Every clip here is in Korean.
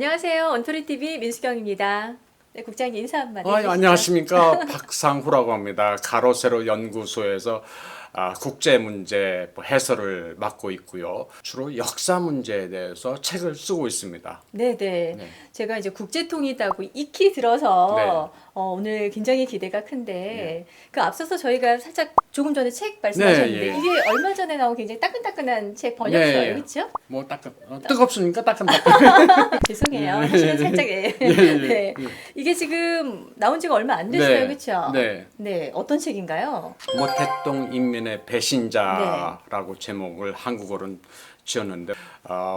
안녕하세요. 언토리TV 민수경입니다. 네, 국장님 인사 한마디 해주시죠. 안녕하십니까. 박상후라고 합니다. 가로세로 연구소에서 국제 문제 해설을 맡고 있고요. 주로 역사 문제에 대해서 책을 쓰고 있습니다. 네네. 네. 제가 이제 국제통이다고 익히 들어서 네. 오늘 굉장히 기대가 큰데 그 앞서서 저희가 살짝 조금 전에 책 말씀하셨는데 네, 예. 이게 얼마 전에 나온 굉장히 따끈따끈한 책 번역서예요, 네. 그렇죠? 뭐 뜨겁습니까? 따끈따끈. 죄송해요. 네. 사실은 살짝 예, 네. 예. 이게 지금 나온 지가 얼마 안 됐어요, 네. 그렇죠? 네. 네, 어떤 책인가요? 모택동 인민의 배신자라고 제목을 한국어로는 지었는데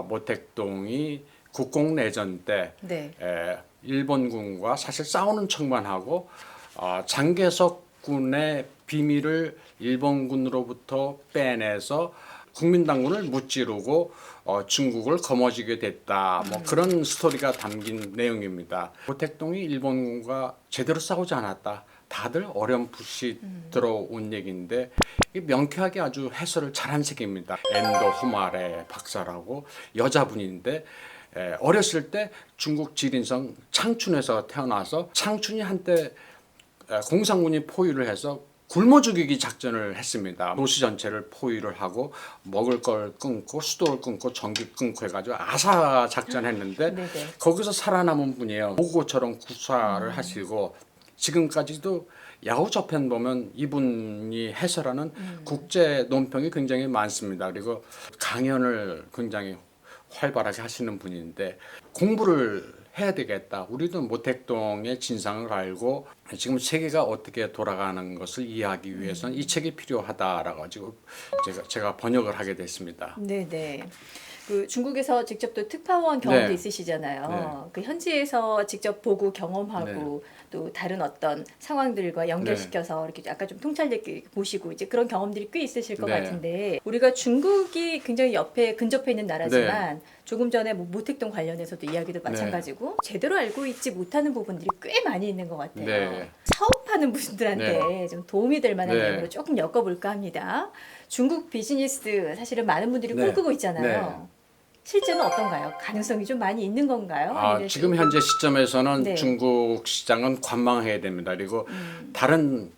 모택동이 국공내전 때 네. 일본군과 사실 싸우는 척만 하고 장개석군의 비밀을 일본군으로부터 빼내서 국민당군을 무찌르고 중국을 거머쥐게 됐다. 뭐 그런 스토리가 담긴 내용입니다. 모택동이 일본군과 제대로 싸우지 않았다. 다들 어렴풋이 들어온 얘기인데 명쾌하게 아주 해설을 잘한 책입니다. 엔도 호마레 박사라고 여자분인데 어렸을 때 중국 지린성 창춘에서 태어나서 창춘이 한때 공산군이 포위를 해서 굶어 죽이기 작전을 했습니다. 도시 전체를 포위를 하고 먹을 걸 끊고 수도를 끊고 전기 끊고 해가지고 아사 작전했는데 네네. 거기서 살아남은 분이에요. 모고처럼 구사를 하시고 지금까지도 야후 저편 보면 이분이 해설하는 국제 논평이 굉장히 많습니다. 그리고 강연을 굉장히 활발하게 하시는 분인데 공부를 해야 되겠다. 우리도 모택동의 진상을 알고 지금 세계가 어떻게 돌아가는 것을 이해하기 위해서는 이 책이 필요하다라고 가지고 제가 번역을 하게 됐습니다. 네네. 그 중국에서 직접 또 특파원 경험도 네. 있으시잖아요. 그 현지에서 직접 보고 경험하고 또 다른 어떤 상황들과 연결시켜서 이렇게 약간 좀 통찰력 보시고 이제 그런 경험들이 꽤 있으실 것 네. 같은데 우리가 중국이 굉장히 옆에 근접해 있는 나라지만 조금 전에 뭐 모택동 관련해서도 이야기도 마찬가지고 제대로 알고 있지 못하는 부분들이 꽤 많이 있는 것 같아요. 네. 사업하는 분들한테 좀 도움이 될 만한 네. 내용으로 조금 엮어볼까 합니다. 중국 비즈니스 사실은 많은 분들이 네. 꿈꾸고 있잖아요. 실제는 어떤가요? 가능성이 좀 많이 있는 건가요? 아니면 지금 좀- 현재 시점에서는 네. 중국 시장은 관망해야 됩니다. 그리고 다른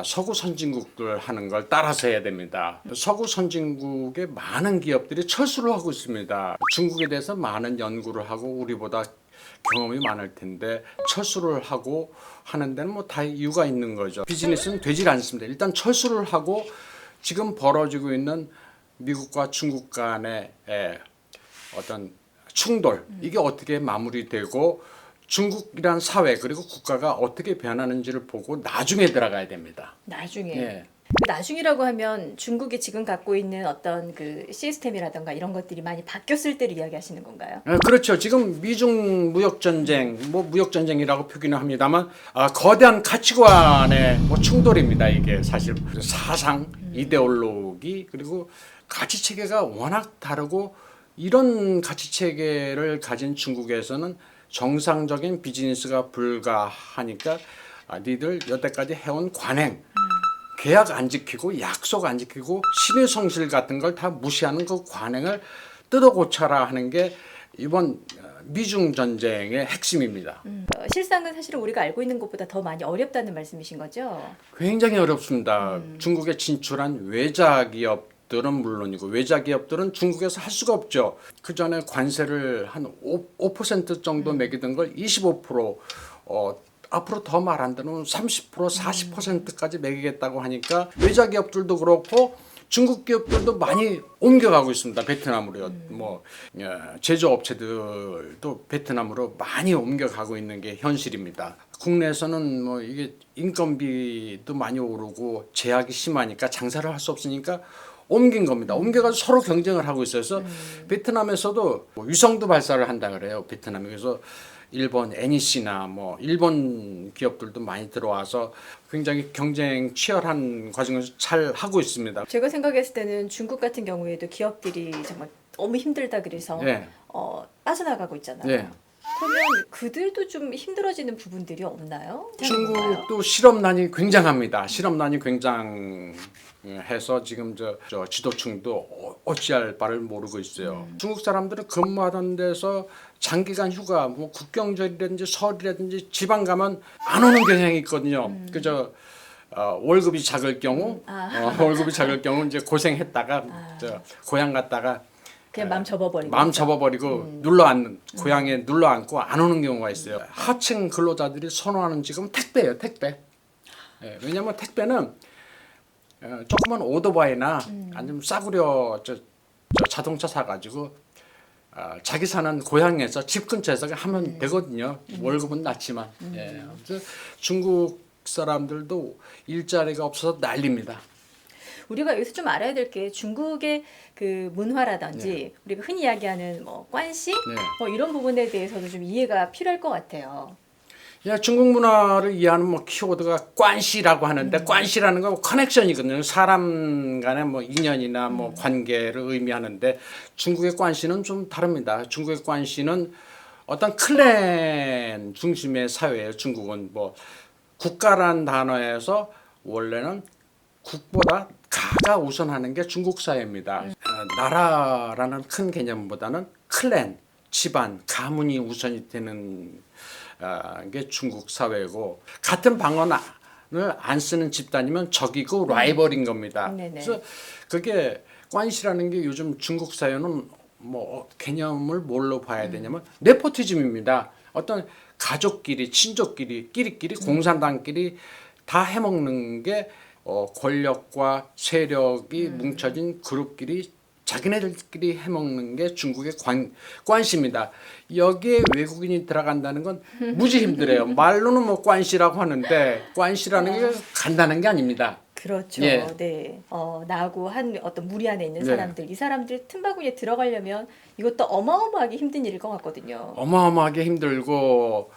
서구 선진국들 하는 걸 따라서 해야 됩니다. 서구 선진국의 많은 기업들이 철수를 하고 있습니다. 중국에 대해서 많은 연구를 하고 우리보다 경험이 많을 텐데 철수를 하고 하는 데는 뭐 다 이유가 있는 거죠. 비즈니스는 되질 않습니다. 일단 철수를 하고 지금 벌어지고 있는 미국과 중국 간의 어떤 충돌 이게 어떻게 마무리되고 중국이란 사회 그리고 국가가 어떻게 변하는지를 보고 나중에 들어가야 됩니다. 나중에 예. 그 나중이라고 하면 중국이 지금 갖고 있는 어떤 그 시스템이라든가 이런 것들이 많이 바뀌었을 때를 이야기하시는 건가요? 그렇죠. 지금 미중 무역 전쟁, 뭐 무역 전쟁이라고 표기는 합니다만 거대한 가치관의 뭐 충돌입니다. 이게 사실 사상, 이데올로기 그리고 가치 체계가 워낙 다르고 이런 가치 체계를 가진 중국에서는 정상적인 비즈니스가 불가하니까 니들 여태까지 해온 관행, 계약 안 지키고 약속 안 지키고 신의 성실 같은 걸 다 무시하는 그 관행을 뜯어 고쳐라 하는 게 이번 미중 전쟁의 핵심입니다. 실상은 사실은 우리가 알고 있는 것보다 더 많이 어렵다는 말씀이신 거죠? 굉장히 어렵습니다. 중국에 진출한 외자 기업들은 물론이고 외자 기업들은 중국에서 할 수가 없죠. 그 전에 관세를 한 5% 정도 매기던 걸 25% 앞으로 더 말한다면 30% 40%까지 매기겠다고 하니까 외자 기업들도 그렇고 중국 기업들도 많이 옮겨가고 있습니다. 베트남으로요. 뭐 제조업체들도 베트남으로 많이 옮겨가고 있는 게 현실입니다. 국내에서는 뭐 이게 인건비도 많이 오르고 제약이 심하니까 장사를 할 수 없으니까 옮긴 겁니다. 옮겨가서 서로 경쟁을 하고 있어서 베트남에서도 뭐 위성도 발사를 한다 그래요. 베트남에 그래서 일본 NEC나 뭐 일본 기업들도 많이 들어와서 굉장히 경쟁 치열한 과정을 잘 하고 있습니다. 제가 생각했을 때는 중국 같은 경우에도 기업들이 정말 너무 힘들다 그래서 네. 빠져나가고 있잖아요. 네. 그러면 그들도 좀 힘들어지는 부분들이 없나요? 중국도 실업난이 굉장합니다. 실업난이 굉장해서 지금 저 지도층도 어찌할 바를 모르고 있어요. 중국 사람들은 근무하던 데서 장기간 휴가, 뭐 국경절이라든지 설이라든지 지방 가면 안 오는 경향이 있거든요. 그저 월급이 작을 경우, 월급이 작을 경우 이제 고생했다가 저 고향 갔다가 그냥 마음 접어버리고. 마음 접어버리고 고향에 눌러 앉고 안 오는 경우가 있어요. 하층 근로자들이 선호하는 직업은 택배예요, 택배. 예, 왜냐하면 택배는 조그만 오토바이나 아니면 싸구려 저 자동차 사가지고 자기 사는 고향에서 집 근처에서 하면 되거든요. 월급은 낮지만. 예, 그래서 중국 사람들도 일자리가 없어서 난립니다. 우리가 여기서 좀 알아야 될 게 중국의 그 문화라든지 우리가 흔히 이야기하는 뭐 관시 뭐 이런 부분에 대해서도 좀 이해가 필요할 것 같아요. 야, 중국 문화를 이해하는 뭐 키워드가 관시라고 하는데 관시라는 건 커넥션이거든요. 사람 간의 뭐 인연이나 뭐 관계를 의미하는데 중국의 관시는 좀 다릅니다. 중국의 관시는 어떤 클랜 중심의 사회예요. 중국은 뭐 국가란 단어에서 원래는 국보다 가가 우선하는 게 중국 사회입니다. 나라라는 큰 개념보다는 클랜, 집안, 가문이 우선이 되는 게 중국 사회고 같은 방언을 안 쓰는 집단이면 적이고 라이벌인 겁니다. 그래서 그게 관시라는 게 요즘 중국 사회는 뭐 개념을 뭘로 봐야 되냐면 네포티즘입니다. 어떤 가족끼리, 친족끼리, 끼리끼리, 공산당끼리 다 해먹는 게 권력과 세력이 뭉쳐진 그룹끼리 자기네들끼리 해먹는 게 중국의 관시입니다. 여기에 외국인이 들어간다는 건 무지 힘들어요. 말로는 뭐 관시라고 하는데 관시라는 게 간단한 게 아닙니다. 그렇죠. 예. 네. 나하고 한 어떤 무리 안에 있는 네. 사람들, 이 사람들 틈바구니에 들어가려면 이것도 어마어마하게 힘든 일일 것 같거든요. 어마어마하게 힘들고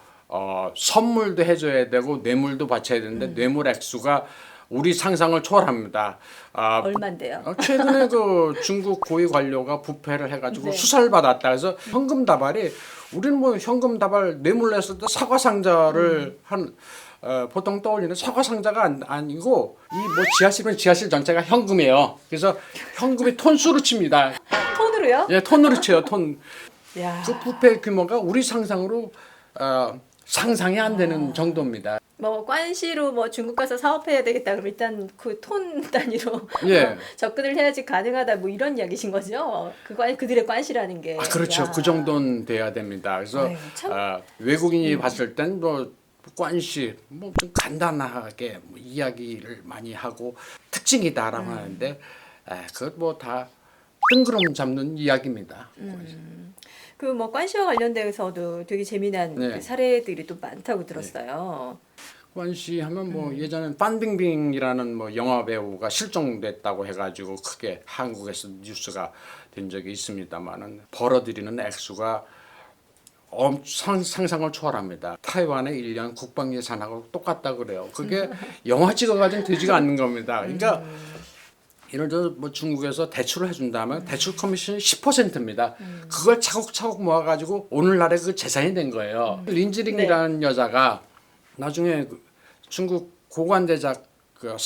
선물도 해줘야 되고 뇌물도 바쳐야 되는데 뇌물 액수가 우리 상상을 초월합니다. 얼만데요? 최근에 그 중국 고위 관료가 부패를 해가지고 네. 수사를 받았다. 그래서 현금 다발이 우리는 뭐 현금 다발 뇌물 냈을 때 사과 상자를 보통 떠올리는 사과 상자가 아니고 이 뭐 지하실은 지하실 전체가 현금이에요. 그래서 현금이 톤수로 칩니다. 톤으로요? 예, 톤으로 쳐요. 톤. 야. 그 부패 규모가 우리 상상으로 상상이 안 되는 정도입니다. 뭐 관시로 뭐 중국 가서 사업해야 되겠다 그럼 일단 그 톤 단위로 예. 접근을 해야지 가능하다 뭐 이런 이야기신 거죠? 그들의 관시라는 게. 그렇죠. 야. 그 정도는 돼야 됩니다. 그래서 아유, 참. 외국인이 봤을 땐 뭐 관시 뭐 좀 간단하게 뭐 이야기를 많이 하고 특징이다라고 하는데 그것 뭐 다 뜬구름 잡는 이야기입니다. 그 뭐 관시와 관련돼서도 되게 재미난 네. 그 사례들이 또 많다고 들었어요. 관시 하면 뭐 예전엔 판빙빙이라는 뭐 영화 배우가 실종됐다고 해가지고 크게 한국에서 뉴스가 된 적이 있습니다만은 벌어들이는 액수가 상상을 초월합니다. 타이완의 1년 국방 예산하고 똑같다 그래요. 그게 영화 찍어가지고 되지가 않는 겁니다. 그러니까 예를 들어 뭐 중국에서 대출을 해준다면 대출 커미션이 10%입니다. 그걸 차곡차곡 모아가지고 오늘날의 그 재산이 된 거예요. 린지링이라는 여자가 나중에 그 중국 고관대작 그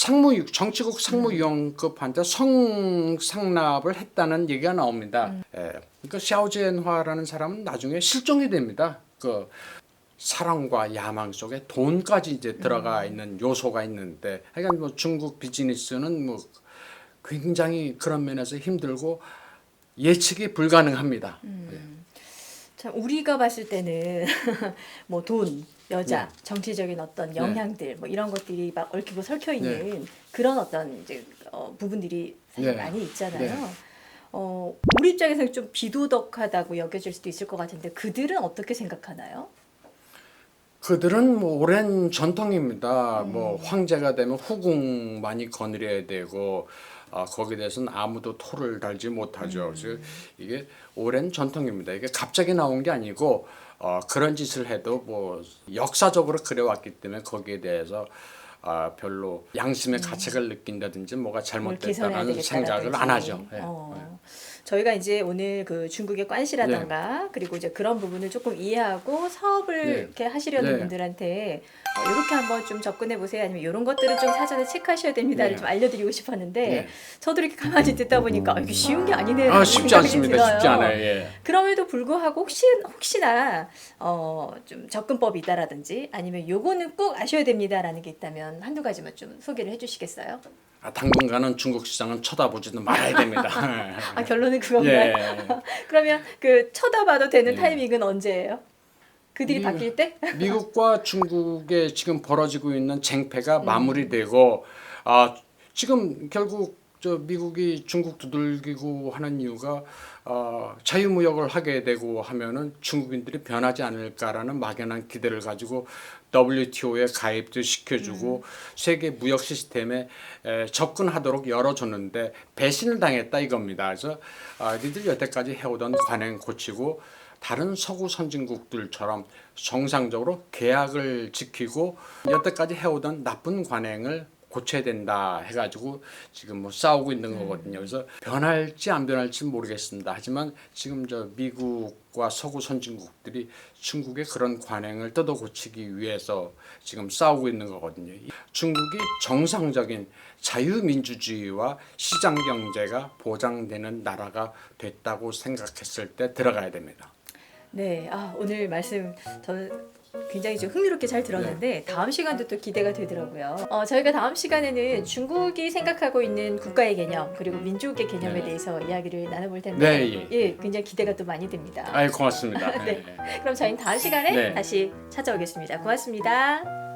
정치국 상무위원급한테 성상납을 했다는 얘기가 나옵니다. 그러니까 샤오지엔화라는 사람은 나중에 실종이 됩니다. 그 사랑과 야망 속에 돈까지 이제 들어가 있는 요소가 있는데, 그러니까 뭐 중국 비즈니스는 뭐 굉장히 그런 면에서 힘들고 예측이 불가능합니다. 참 우리가 봤을 때는 뭐 돈, 여자, 정치적인 어떤 영향들 뭐 이런 것들이 막 얽히고 설켜 있는 그런 어떤 이제 부분들이 사실 많이 있잖아요. 우리 입장에서는 좀 비도덕하다고 여겨질 수도 있을 것 같은데 그들은 어떻게 생각하나요? 그들은 뭐 오랜 전통입니다. 뭐 황제가 되면 후궁 많이 거느려야 되고 거기에 대해서는 아무도 토를 달지 못하죠. 그래서 이게 오랜 전통입니다. 이게 갑자기 나온 게 아니고 그런 짓을 해도 뭐 역사적으로 그래왔기 때문에 거기에 대해서 별로 양심의 가책을 느낀다든지 뭐가 뭘 개선해야 잘못됐다는 생각을 안 하죠. 예. 저희가 이제 오늘 그 중국의 관시라던가 그리고 이제 그런 부분을 조금 이해하고 사업을 네. 이렇게 하시려는 네. 분들한테 이렇게 한번 좀 접근해 보세요. 아니면 이런 것들을 좀 사전에 체크하셔야 됩니다를 네. 좀 알려드리고 싶었는데 네. 저도 이렇게 가만히 듣다 보니까 이게 쉬운 게 아니네요. 쉽지 않습니다. 쉽지 않아요. 예. 그럼에도 불구하고 혹시나 좀 접근법이 있다라든지 아니면 요거는 꼭 아셔야 됩니다라는 게 있다면 한두 가지만 좀 소개를 해주시겠어요? 당분간은 중국 시장은 쳐다보지도 말아야 됩니다. 결론은 그건가요? 예. 그러면 그 쳐다봐도 되는 예. 타이밍은 언제예요? 그들이 바뀔 때? 미국과 중국에 지금 벌어지고 있는 쟁패가 마무리되고 지금 결국 미국이 중국 두들기고 하는 이유가 자유무역을 하게 되고 하면은 중국인들이 변하지 않을까라는 막연한 기대를 가지고 WTO에 가입도 시켜주고 세계 무역 시스템에 접근하도록 열어줬는데 배신을 당했다 이겁니다. 그래서 니들 여태까지 해오던 관행 고치고 다른 서구 선진국들처럼 정상적으로 계약을 지키고 여태까지 해오던 나쁜 관행을 고쳐야 된다 해가지고 지금 뭐 싸우고 있는 거거든요. 그래서 변할지 안 변할지 모르겠습니다. 하지만 지금 미국과 서구 선진국들이 중국의 그런 관행을 뜯어 고치기 위해서 지금 싸우고 있는 거거든요. 중국이 정상적인 자유민주주의와 시장 경제가 보장되는 나라가 됐다고 생각했을 때 들어가야 됩니다. 네, 오늘 말씀 저는 굉장히 좀 흥미롭게 잘 들었는데 다음 시간도 또 기대가 되더라고요. 저희가 다음 시간에는 중국이 생각하고 있는 국가의 개념 그리고 민족의 개념에 대해서 이야기를 나눠볼 텐데 굉장히 기대가 또 많이 됩니다. 고맙습니다. 네. 그럼 저희는 다음 시간에 다시 찾아오겠습니다. 고맙습니다.